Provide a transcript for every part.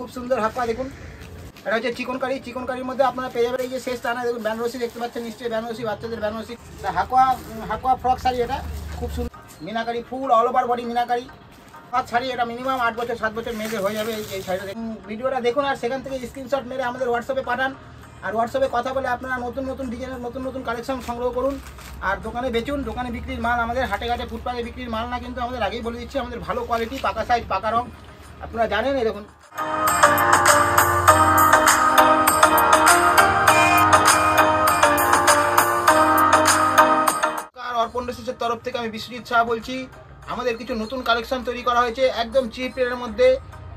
খুব সুন্দর হাক্কা দেখুন, এটা হচ্ছে চিকন কারি। চিকন কারির মধ্যে আপনারা পেয়ে যাবেন এই যে শেষ টানা দেখুন বেনারসি দেখতে পাচ্ছেন নিশ্চয়ই, বেনারসি বাচ্চাদের বেনারসি হাক্কা ফ্রক শাড়ি। এটা খুব সুন্দর মিনাকারি ফুল all over body meenakari sari. এটা মিনিমাম 8 বছর 7 বছর মেয়েদের হয়ে যাবে এই শাড়িটা। ভিডিওটা দেখুন আর সেখান থেকে স্ক্রিনশট মেরে আমাদের হোয়াটসঅ্যাপে পাঠান। আর হোয়াটসঅ্যাপে কথা বলে আপনারা নতুন নতুন ডিজাইনের নতুন নতুন কালেকশন সংগ্রহ করুন আর দোকানে বেচুন। দোকানে বিক্রির মাল আমাদের হাটে ঘাটে ফুটপাতে বিক্রির মাল না, কিন্তু আমাদের আগেই বলে দিচ্ছি আমাদের ভালো কোয়ালিটি, পাকা সাইজ, পাকা রং, আপনারা জানেন। এই দেখুন অর্পণ রেসিসের তরফ থেকে আমি বিশ্বজিৎ শাহ বলছি। আমাদের কিছু নতুন কালেকশন তৈরি করা হয়েছে একদম চিপ রেটের মধ্যে,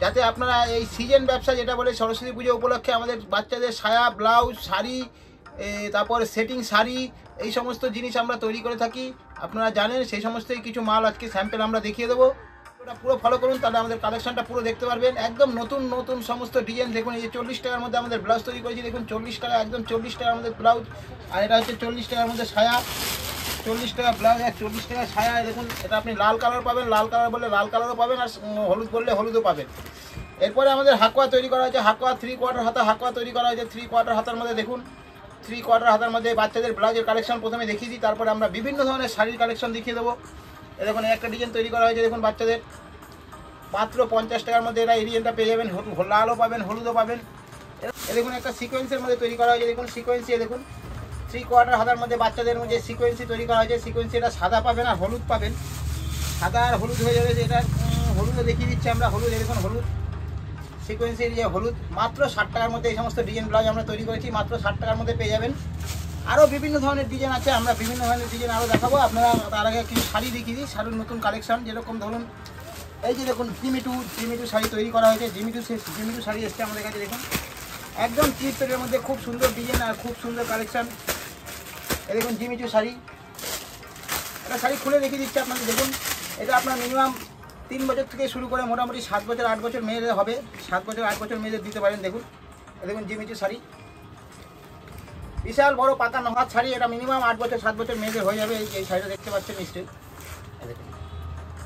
যাতে আপনারা এই সিজন ব্যবসা যেটা বলে সরস্বতী পুজো উপলক্ষে আমাদের বাচ্চাদের সায়া ব্লাউজ শাড়ি তারপরে সেটিং শাড়ি এই সমস্ত জিনিস আমরা তৈরি করে থাকি, আপনারা জানেন। সেই সমস্তই কিছু মাল আজকে স্যাম্পল আমরা দেখিয়ে দেবো, ওটা পুরো ফলো করুন, তাহলে আমাদের কালেকশনটা পুরো দেখতে পারবেন। একদম নতুন নতুন সমস্ত ডিজাইন দেখুন। এই যে 40 টাকার মধ্যে আমাদের ব্লাউজ তৈরি করেছি দেখুন, 40 টাকা, একদম 40 টাকার মধ্যে ব্লাউজ। আর এটা হচ্ছে 40 টাকার মধ্যে সায়া, 40 টাকা ব্লাউজ আর 40 টাকা সায়া। দেখুন এটা আপনি লাল কালার পাবেন, লাল কালার বললে লাল কালারও পাবেন, আর হলুদ বললে হলুদও পাবেন। এরপরে আমাদের হাকুয়া তৈরি করা হয়েছে, হাকুয়া 3 কোয়ার্টার হাতা হাকুয়া তৈরি করা হয়েছে। 3 কোয়ার্টার হাতার মধ্যে দেখুন, 3 কোয়ার্টার হাতার মধ্যে বাচ্চাদের ব্লাউজের কালেকশন প্রথমে দেখিয়ে দিই, তারপরে আমরা বিভিন্ন ধরনের শাড়ির কালেকশন দেখিয়ে দেবো। এই দেখুন একটা ডিজাইন তৈরি করা হয়েছে দেখুন বাচ্চাদের, মাত্র 50 টাকার মধ্যে এটা এই ডিজাইনটা পেয়ে যাবেন, লালও পাবেন হলুদও পাবেন। এ দেখুন একটা সিকোয়েন্সের মধ্যে তৈরি করা হয়েছে দেখুন, সিকোয়েন্সি দেখুন 3 কোয়ার্টার হাতার মধ্যে বাচ্চাদের মধ্যে সিকোয়েন্সি তৈরি করা হয়েছে। সিকোয়েন্সি এটা সাদা পাবেন আর হলুদ পাবেন, সাদা আর হলুদ হয়ে যাবে। এটা হলুদও দেখিয়ে দিচ্ছি আমরা, হলুদ দেখুন হলুদ সিকোয়েন্সের যে হলুদ, মাত্র 60 টাকার মধ্যে এই সমস্ত ডিজাইন ব্লাউজ আমরা তৈরি করেছি, মাত্র 60 টাকার মধ্যে পেয়ে যাবেন। আরও বিভিন্ন ধরনের ডিজাইন আছে, আমরা বিভিন্ন ধরনের ডিজাইন আরও দেখাবো। আপনারা তার আগে কিছু শাড়ি দেখিয়ে দিই, শাড়ির নতুন কালেকশন। যেরকম ধরুন এই যে দেখুন জিমিটু শাড়ি তৈরি করা হয়েছে, জিমিটু শাড়ি এসছে আমাদের কাছে দেখুন, একদম চিপ রেটের মধ্যে খুব সুন্দর ডিজাইন আর খুব সুন্দর কালেকশন। এই দেখুন জিমিটু শাড়ি, এটা শাড়ি খুলে দেখিয়ে দিচ্ছে আপনাদের দেখুন। এটা আপনার মিনিমাম 3 বছর থেকে শুরু করে মোটামুটি 7 বছর 8 বছর মেয়েদের হবে, 7 বছর 8 বছর মেয়েদের দিতে পারেন। দেখুন দেখুন জিমিটু শাড়ি, বিশাল বড় পাকা নহাত শাড়ি। এটা মিনিমাম 8 বছর 7 বছর মেয়েদের হয়ে যাবে। এই শাড়িটা দেখতে পাচ্ছেন নিশ্চয়ই, দেখুন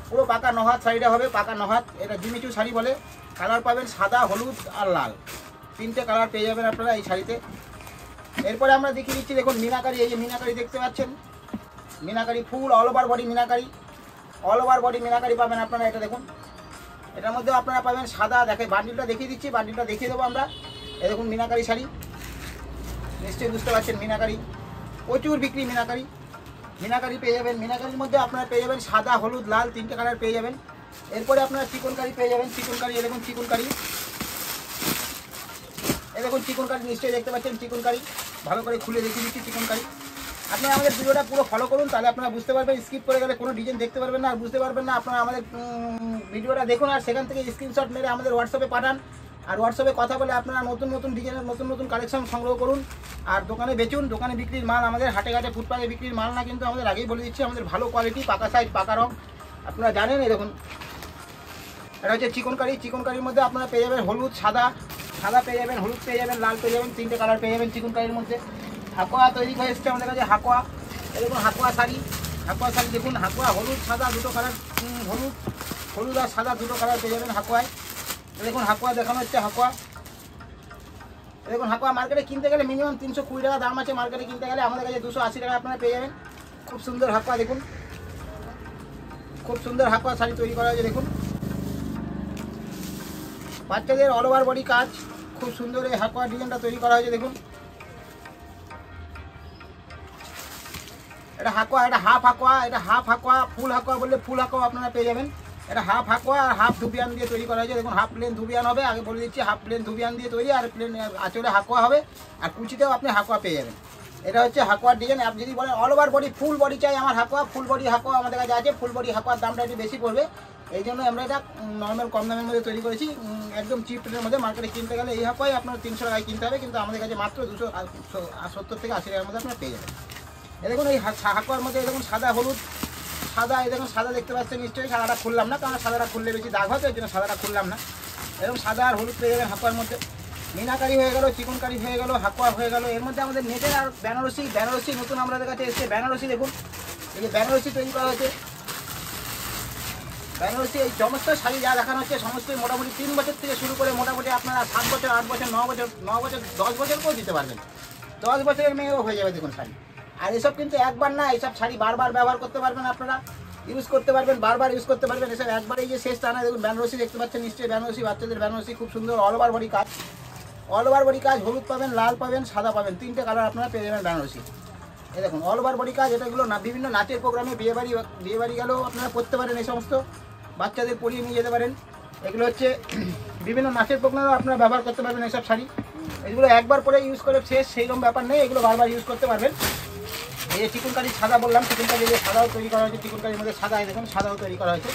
পুরো পাকা নহাত শাড়িটা হবে, পাকা নহাত। এটা জিমিচু শাড়ি বলে। কালার পাবেন সাদা, হলুদ আর লাল, 3টে কালার পেয়ে যাবেন আপনারা এই শাড়িতে। এরপরে আমরা দেখিয়ে দিচ্ছি দেখুন মিনাকারি। এই যে মিনাকারি দেখতে পাচ্ছেন, মিনাকারি ফুল all over body meenakari, all over body meenakari পাবেন আপনারা। এটা দেখুন এটার মধ্যে আপনারা পাবেন সাদা, দেখে বান্ডিলটা দেখিয়ে দিচ্ছি, বান্ডিলটা দেখিয়ে দেবো আমরা। এই দেখুন মিনাকারি শাড়ি, নিশ্চয়ই বুঝতে পারছেন মিনাকারি প্রচুর বিক্রি। মিনাকারি পেয়ে যাবেন। মিনাকারির মধ্যে আপনারা পেয়ে যাবেন সাদা, হলুদ, লাল, 3টে কালার পেয়ে যাবেন। এরপরে আপনারা চিকনকারি পেয়ে যাবেন, চিকনকারি। এই দেখুন চিকনকারি, এই দেখুন চিকনকারি নিশ্চয়ই দেখতে পাচ্ছেন। চিকনকারি ভালো করে খুলে দেখিয়ে দিচ্ছি চিকনকারি। আপনারা আমাদের ভিডিওটা পুরো ফলো করুন, তাহলে আপনারা বুঝতে পারবেন। স্কিপ করে গেলে কোনো ডিজাইন দেখতে পারবেন না আর বুঝতে পারবেন না। আপনারা আমাদের ভিডিওটা দেখুন আর সেখান থেকে স্ক্রিনশট মেরে আমাদের হোয়াটসঅ্যাপে পাঠান। আর হোয়াটসঅ্যাপে কথা বলে আপনারা নতুন নতুন ডিজাইনের নতুন নতুন কালেকশন সংগ্রহ করুন আর দোকানে বেচুন। দোকানে বিক্রির মাল আমাদের হাটে ঘাটে ফুটপাতে বিক্রির মাল না, কিন্তু আমাদের আগেই বলে দিচ্ছি আমাদের ভালো কোয়ালিটি, পাকা সাইজ, পাকা রং, আপনারা জানেন। এই দেখুন এটা হচ্ছে চিকনকারি। চিকনকারির মধ্যে আপনারা পেয়ে যাবেন হলুদ, সাদা পেয়ে যাবেন, হলুদ পেয়ে যাবেন, লাল পেয়ে যাবেন, 3টে কালার পেয়ে যাবেন চিকনকারির মধ্যে। হাকুয়া তৈরি হয়ে এসছে আমাদের কাছে হাকুয়া। এই দেখুন হাকুয়া শাড়ি দেখুন, হাকুয়া হলুদ সাদা দুটো কালার, হলুদ আর সাদা দুটো কালার পেয়ে যাবেন হাকুয়ায়। দেখুন হাকুয়া দেখানো হচ্ছে, হাকুয়া। দেখুন হাকুয়া মার্কেটে কিনতে গেলে মিনিমাম 320 টাকা দাম আছে, মার্কেটে কিনতে গেলে আমাদের কাছে 280 টাকা আপনারা পেয়ে যাবেন। খুব সুন্দর হাকুয়া দেখুন, খুব সুন্দর হাকুয়া শাড়ি তৈরি করা হয়েছে দেখুন, বাচ্চাদের অল ওভার বডি কাজ, খুব সুন্দর এই হাকুয়া ডিজাইনটা তৈরি করা হয়েছে দেখুন। এটা হাকুয়া, এটা হাফ হাকুয়া, এটা হাফ হাকুয়া, ফুল হাকুয়া বললে ফুল হাকুয়া আপনারা পেয়ে যাবেন। এটা হাফ হাকুয়া আর হাফ ধুবিয়ান দিয়ে তৈরি করা হয়েছে দেখুন। হাফ প্লেন ধুবিয়ান হবে, আগে বলে দিচ্ছি, হাফ প্লেন ধুবিয়ান দিয়ে তৈরি, আর প্লেন আঁচলে হাকুয়া হবে, আর কুচিতেও আপনি হাকুয়া পেয়ে যাবেন। এটা হচ্ছে হাকুয়ার ডিজাইন। আপনি যদি বলেন all over body full body চাই আমার হাকুয়া, ফুল বডি হাকুয়া আমাদের কাছে আছে। ফুল বডি হাকুয়ার দামটা একটু বেশি পড়বে, এই জন্য আমরা এটা নর্মাল কম দামের মধ্যে তৈরি করেছি, একদম চিপ রেটের মধ্যে। মার্কেটে কিনতে গেলে এই হাকুয়াই আপনার 300 টাকায় কিনতে হবে, কিন্তু আমাদের কাছে মাত্র 270 থেকে 80 টাকার মধ্যে আপনারা পেয়ে যাবেন। এই দেখুন এই হাকুয়ার মধ্যে দেখুন সাদা, হলুদ, সাদা। এই দেখুন সাদা দেখতে পাচ্ছেন নিশ্চয়ই, সাদাটা খুললাম না, কারণ সাদাটা খুললে বেশি দাগ হয়, এই জন্য সাদাটা খুললাম না। এরকম সাদা আর হলুদ পেয়ে যাবেন হাকুয়ার মধ্যে। মিনাকারি হয়ে গেল, চিকনকারি হয়ে গেল, হাকুয়া হয়ে গেল। এর মধ্যে আমাদের নেটের আর বেনারসি নতুন আমাদের কাছে এসছে। বেনারসি দেখুন, এই যে বেনারসি তৈরি করা হয়েছে, বেনারসি এই সমস্ত শাড়ি যা দেখানো হচ্ছে সমস্তই মোটামুটি 3 বছর থেকে শুরু করে মোটামুটি আপনারা 7 বছর 8 বছর 9 বছর 10 বছরকেও দিতে পারবেন। 10 বছরের মেয়েও হয়ে যাবে দেখুন শাড়ি। আর এসব কিন্তু একবার না, এইসব শাড়ি বারবার ব্যবহার করতে পারবেন, আপনারা ইউজ করতে পারবেন, বারবার ইউজ করতে পারবেন। এসব একবারেই যে শেষ তা না। দেখুন বেনারসি দেখতে পাচ্ছেন নিশ্চয়ই, বেনারসি বাচ্চাদের বেনারসি খুব সুন্দর অল ওভার বডি কাজ, অল ওভার বডি কাজ। হলুদ পাবেন, লাল পাবেন, সাদা পাবেন, 3টে কালার আপনারা পেয়ে যাবেন বেনারসি। এই দেখুন অল ওভার বডি কাজ। এটাগুলো না বিভিন্ন নাচের প্রোগ্রামে বিয়েবাড়ি গেলেও আপনারা পরতে পারেন, এই সমস্ত বাচ্চাদের পরিয়ে নিয়ে যেতে পারেন। এগুলো হচ্ছে বিভিন্ন নাচের প্রোগ্রামেও আপনারা ব্যবহার করতে পারবেন এইসব শাড়ি। এগুলো একবার পরে ইউজ করে শেষ সেইরকম ব্যাপার নেই, এগুলো বারবার ইউজ করতে পারবেন। এই যে চিকনকারি সাদা বললাম, চিকনকারি যে সাদাও তৈরি করা হয়েছে, চিকনকারির মধ্যে সাদা দেখুন সাদাও তৈরি করা হয়েছে,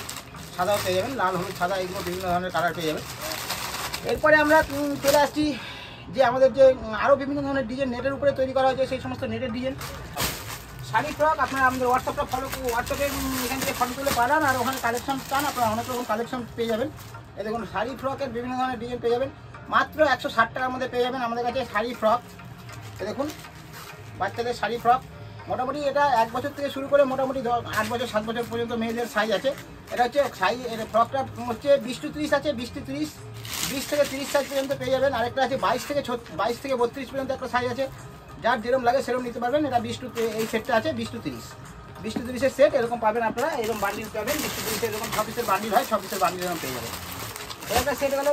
সাদাও পেয়ে যাবেন, লাল হলুদ সাদা এগুলো বিভিন্ন ধরনের কালার পেয়ে যাবেন। এরপরে আমরা চলে আসছি যে আমাদের যে আরও বিভিন্ন ধরনের ডিজাইন নেটের উপরে তৈরি করা হয়েছে, সেই সমস্ত নেটের ডিজাইন শাড়ি ফ্রক। আপনারা আমাদের হোয়াটসঅ্যাপটা হোয়াটসঅ্যাপে এখান থেকে ফটো তুলে পাঠান, আর ওখানে কালেকশন চান আপনারা অনেক রকম কালেকশন পেয়ে যাবেন। এই দেখুন শাড়ি ফ্রকের বিভিন্ন ধরনের ডিজাইন পেয়ে যাবেন, মাত্র 160 টাকার মধ্যে পেয়ে যাবেন আমাদের কাছে শাড়ি ফ্রক। দেখুন বাচ্চাদের শাড়ি ফ্রক মোটামুটি এটা 1 বছর থেকে শুরু করে মোটামুটি 8 বছর 7 বছর পর্যন্ত মেয়েদের সাইজ আছে। এটা হচ্ছে সাইজ, ফ্রকটা হচ্ছে 20 to 30 আছে, 20 to 30, 20 থেকে 30 সাইজ পর্যন্ত পেয়ে যাবেন। আরেকটা আছে 22 থেকে 32 পর্যন্ত একটা সাইজ আছে, যার যেরকম লাগে সেরকম নিতে পারবেন। এটা 20 to এই সেটটা আছে 20 to 30, 20 to 30 সেট এরকম পাবেন আপনারা, এরকম বান্ডিল পাবেন 20 to 30 এরকম 6 পিসের বান্ডিল হয়, 6 পিসের বান্ডিল এরকম পেয়ে যাবেন। একটা সেট গেল।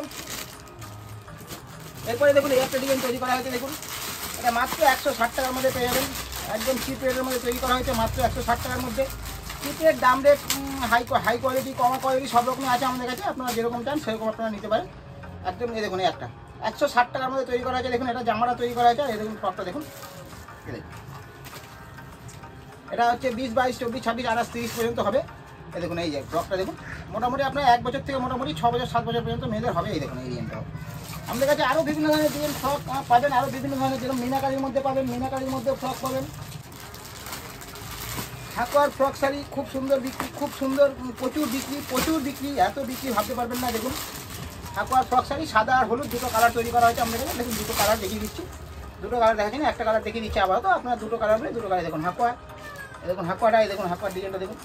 এরপরে দেখুন এই একটা ডিজাইন তৈরি করা হয়েছে, দেখুন এটা মাত্র 160 টাকার মধ্যে পেয়ে যাবেন, একদম চিপ রেটের মধ্যে তৈরি করা হয়েছে, মাত্র 160 টাকার মধ্যে। চিপ রেট, দাম রেট, হাই কোয়ালিটি, কমা কোয়ালিটি সব রকমই আছে আমাদের কাছে, আপনারা যেরকম চান সেরকম আপনারা নিতে পারেন একদম। এই দেখুন এই একটা 160 টাকার মধ্যে তৈরি করা হয়েছে, দেখুন এটা জামাটা তৈরি করা হয়েছে। এই দেখুন ফ্রকটা দেখুন, এটা হচ্ছে 20, 22, 24, 26, 28, 30 পর্যন্ত হবে। এই দেখুন এই যে ফ্রকটা দেখুন মোটামুটি আপনার 1 বছর থেকে মোটামুটি 6 বছর 7 বছর পর্যন্ত মেয়েদের হবে। এই দেখুন এই ডিজাইনটা আমাদের কাছে আরও বিভিন্ন ধরনের ডিজাইন ফ্রক পাবেন, আরও বিভিন্ন ধরনের যেরকম মিনাকারির মধ্যে পাবেন, মিনাকারির মধ্যে ফ্রক পাবেন। হাকুয়ার ফ্রক শাড়ি খুব সুন্দর বিক্রি, খুব সুন্দর, প্রচুর বিক্রি, এত বিক্রি ভাবতে পারবেন না। দেখুন হাকুয়ার ফ্রক শাড়ি সাদা আর হলুদ দুটো কালার তৈরি করা হয়েছে আমাদের কাছে। দেখুন দুটো কালার দেখিয়ে দিচ্ছি, দুটো কালার দেখাচ্ছি না, একটা কালার দেখিয়ে দিচ্ছি আবার, তো আপনার দুটো কালার বলে দুটো কালার। দেখুন হাকুয়া, দেখুন হাকুয়াটা, এই দেখুন হাকুয়ার ডিজাইনটা দেখুন,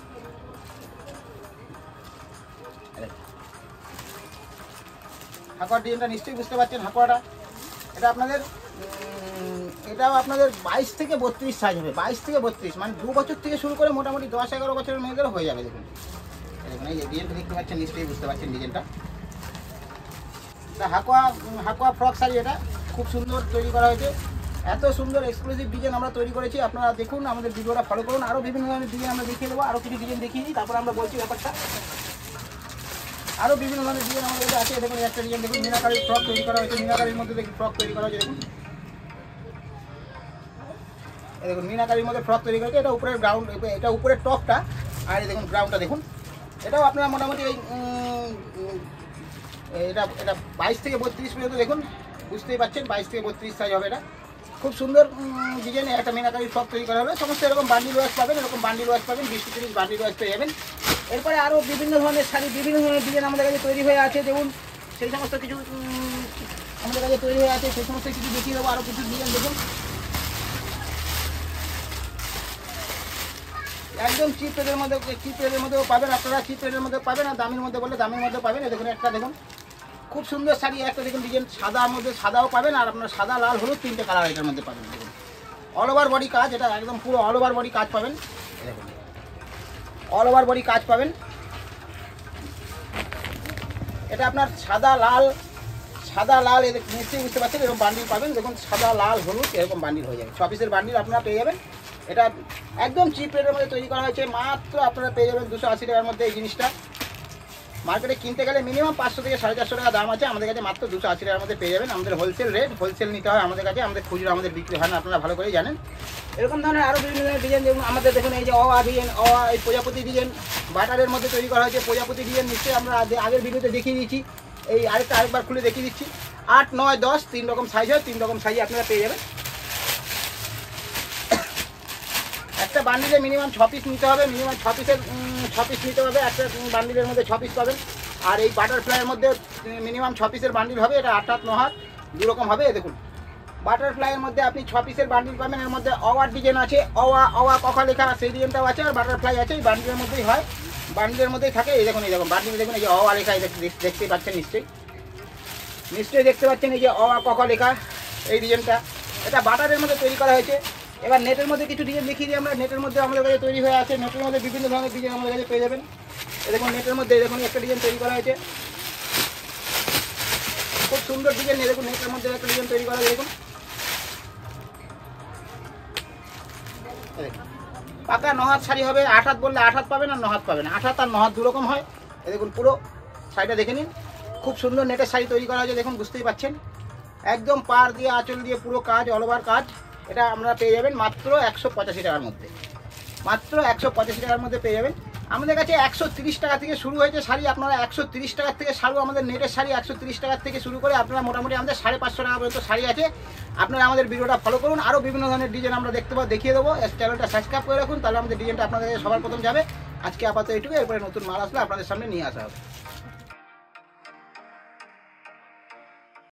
হাকুয়ার ডিজাইনটা নিশ্চয়ই বুঝতে পারছেন। হাকুয়াটা এটা আপনাদের এটাও আপনাদের 22 থেকে 32 সাইজ হবে, 22 থেকে 32 মানে 2 বছর থেকে শুরু করে মোটামুটি 10-11 বছরের মেয়েদের হয়ে যাবে। দেখুন দেখুন এই যে ডিজাইনটা দেখতে পাচ্ছেন, নিশ্চয়ই বুঝতে পারছেন ডিজাইনটা। হাকুয়া ফ্রক শাড়ি এটা খুব সুন্দর তৈরি করা হয়েছে, এত সুন্দর এক্সক্লুসিভ ডিজাইন আমরা তৈরি করেছি। আপনারা দেখুন, আমাদের ভিডিওটা ফলো করুন, আরও বিভিন্ন ধরনের ডিজাইন আমরা দেখিয়ে দেবো, আরও কিছু ডিজাইন দেখিয়ে দিই, তারপর আমরা বলছি ব্যাপারটা। আরও বিভিন্ন ধরনের ডিজাইন আমাদের কাছে আছে। দেখুন একটা ডিজাইন দেখুন, মিনাকারির ফ্রক তৈরি করা হয়েছে, মিনাকারির মধ্যে দেখুন ফ্রক তৈরি করা হয়েছে। দেখুন দেখুন মিনাকারির মধ্যে ফ্রক তৈরি করেছে, এটা উপরের গ্রাউন্ড, এটা উপরের টপটা, আর এই দেখুন গ্রাউন্ডটা দেখুন। এটাও আপনারা মোটামুটি এটা 22 থেকে 32 পর্যন্ত দেখুন, বুঝতেই পারছেন 22 থেকে 32 সাইজ হবে। এটা খুব সুন্দর ডিজাইনে একটা মিনাকারির ফ্রক তৈরি করা হবে, সমস্ত এরকম বান্ডিল ওয়াইজ পাবেন, এরকম বান্ডিল ওয়াইজ পাবেন, 20 to 30 বান্ডিল ওয়াইজ পেয়ে যাবেন। এরপরে আরও বিভিন্ন ধরনের শাড়ি, বিভিন্ন ধরনের ডিজাইন আমাদের কাছে তৈরি হয়ে আছে। দেখুন সেই সমস্ত কিছু আমাদের কাছে তৈরি হয়ে আছে, সেই সমস্ত কিছু দেখিয়ে দেবো, আরও কিছু ডিজাইন দেখুন একদম চিপ রেটের মধ্যেও পাবেন আপনারা, চিপ রেটের মধ্যে পাবেন, আর দামের মধ্যে বললে দামের মধ্যে পাবেন। দেখুন একটা দেখুন খুব সুন্দর শাড়ি, একটা দেখুন ডিজাইন সাদার মধ্যে সাদাও পাবেন, আর আপনার সাদা লাল হলুদ 3টে কালার এটার মধ্যে পাবেন। দেখুন অল ওভার বডি কাজ, এটা একদম পুরো অল ওভার বডি কাজ পাবেন। দেখুন অল ওভার বডি কাজ পাবেন, এটা আপনার সাদা লাল নিশ্চয়ই বুঝতে পারছেন, এরকম বান্ডিল পাবেন। দেখুন সাদা লাল হলুদ এরকম বান্ডিল হয়ে যাবে, 6 পিসের বান্ডিল আপনারা পেয়ে যাবেন। এটা একদম চিপ রেটের মধ্যে তৈরি করা হয়েছে, মাত্র আপনারা পেয়ে যাবেন 280 টাকার মধ্যে। এই জিনিসটা মার্কেটে কিনতে গেলে মিনিমাম 500 থেকে 450 টাকা দাম আছে, আমাদের কাছে মাত্র 280 টাকার মধ্যে পেয়ে যাবেন। আমাদের হোলসেল রেট, হোলসেল নিতে হয় আমাদের কাছে, আমাদের খুচরো আমাদের বিক্রি হয় না, আপনারা ভালো করেই জানেন। এরকম ধরনের আরও বিভিন্ন ধরনের ডিজাইন দেখুন আমাদের, দেখুন এই যে ডিজাইন, এই প্রজাপতি ডিজাইন বাটারের মধ্যে তৈরি করা হয়েছে। প্রজাপতি ডিজাইন নিশ্চয়ই আমরা আগের ভিডিওতে দেখিয়ে দিয়েছি, এই আরেকবার খুলে দেখিয়ে দিচ্ছি। 8, 9, 10 3 রকম সাইজ হয়, 3 রকম সাইজে আপনারা পেয়ে যাবেন। একটা বান্ডিলে মিনিমাম 6 পিস নিতে হবে, মিনিমাম 6 পিস নিতে হবে, একটা বান্ডিলের মধ্যে 6 পিস পাবেন। আর এই বাটারফ্লাইয়ের মধ্যে মিনিমাম 6 পিসের বান্ডিল হবে, এটা 8 হাত 9 হাত 2 রকম হবে। দেখুন বাটারফ্লাইয়ের মধ্যে আপনি 6 পিসের বান্ডিল পাবেন, এর মধ্যে অওয়ার ডিজাইন আছে, অওয়া কখা লেখা সেই ডিজাইনটাও আছে, আর বাটারফ্লাই আছে, এই বান্ডিলের মধ্যেই হয়। বান্ডিলের মধ্যেই থাকে। এই দেখুন বান্ডিল দেখুন, এই যে অ লেখা দেখতেই পাচ্ছেন, নিশ্চয়ই দেখতে পাচ্ছেন, এই যে অ ক খ লেখা এই ডিজাইনটা। এটা বাটারের মধ্যে তৈরি করা হয়েছে। এবার নেটের মধ্যে কিছু ডিজাইন দেখিয়ে দিই আমরা। নেটের মধ্যে আমাদের কাছে তৈরি হয়ে আছে, নেটের মধ্যে বিভিন্ন ধরনের ডিজাইন আমাদের কাছে পেয়ে যাবেন। এই দেখুন নেটের মধ্যে দেখুন একটা ডিজাইন তৈরি করা হয়েছে, খুব সুন্দর ডিজাইন। দেখুন নেটের মধ্যে একটা ডিজাইন তৈরি করা হয়েছে, দেখুন পাকা 9 হাত শাড়ি হবে। 8 হাত বললে 8 হাত পাবেন আর 9 হাত পাবেন। 8 হাত আর 9 হাত দুরকম হয়। এই দেখুন পুরো শাড়িটা দেখে নিন, খুব সুন্দর নেটের শাড়ি তৈরি করা হয়েছে, দেখুন বুঝতেই পাচ্ছেন। একদম পাড় দিয়ে আঁচল দিয়ে পুরো কাজ, অল ওভার কাজ। এটা আমরা পেয়ে যাবেন মাত্র 185 টাকার মধ্যে, মাত্র 185 টাকার মধ্যে পেয়ে যাবেন। আমাদের কাছে 130 টাকা থেকে শুরু হয়েছে শাড়ি। আপনারা 130 টাকার থেকে শাড়ি, আমাদের নেটের শাড়ি 130 টাকার থেকে শুরু করে আপনারা মোটামুটি আমাদের 550 টাকা পর্যন্ত শাড়ি আছে। আপনারা আমাদের ভিডিওটা ফলো করুন, আরও বিভিন্ন ধরনের ডিজাইন আমরা দেখিয়ে দেবো। চ্যানেলটা সাবস্ক্রাইব করে রাখুন, তাহলে আমাদের ডিজাইনটা আপনাদের সবার প্রথম যাবে। আজকে আপাতত এইটুকু, এরপরে নতুন মাল আসলে আপনাদের সামনে নিয়ে আসা হবে।